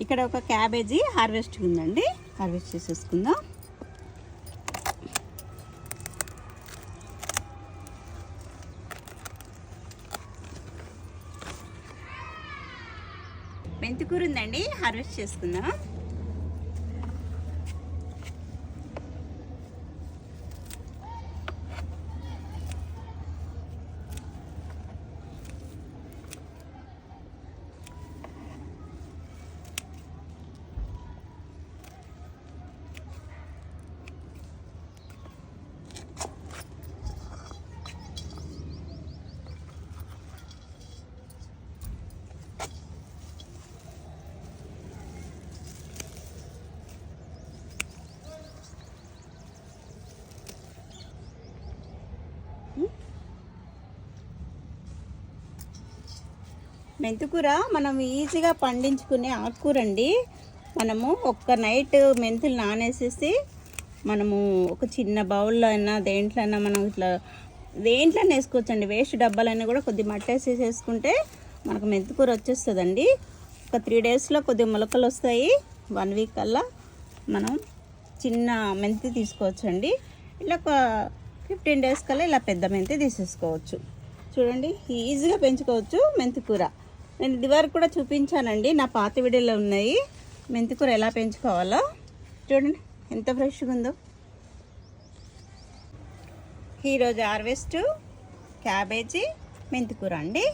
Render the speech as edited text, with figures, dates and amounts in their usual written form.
ఇక్కడ ఒక cabbage harvest ఉందండి, హార్వెస్ట్ చేసేసుకుందాం. మెంతికూర ఉందండి, హార్వెస్ట్ చేసుకుందాం. మెంతికూర మనం ఈజీగా పండించుకునే ఆకుకూర అండి. మనము ఒక్క నైట్ మెంతులు నానేసేసి మనము ఒక చిన్న బౌల్లో అయినా దేంట్లో అయినా మనం ఇట్లా దేంట్లోనే వేసుకోవచ్చండి. వేస్ట్ డబ్బాలైనా కూడా కొద్ది మట్టేసేసుకుంటే మనకు మెంతికూర వచ్చేస్తుందండి. ఒక 3 డేస్లో కొద్ది మొలకలు వస్తాయి. 1 వీక్ కల్లా మనం చిన్న మెంతి తీసుకోవచ్చండి. ఇలా ఒక 15 డేస్ కల్లా ఇలా పెద్ద మెంతి తీసేసుకోవచ్చు. చూడండి, ఈజీగా పెంచుకోవచ్చు మెంతికూర. నేను ఇదివరకు కూడా చూపించానండి, నా పాత వీడియోలో ఉన్నాయి మెంతికూర ఎలా పెంచుకోవాలో. చూడండి ఎంత ఫ్రెష్గా ఉందో. ఈరోజు హార్వెస్ట్ క్యాబేజీ మెంతికూర అండి.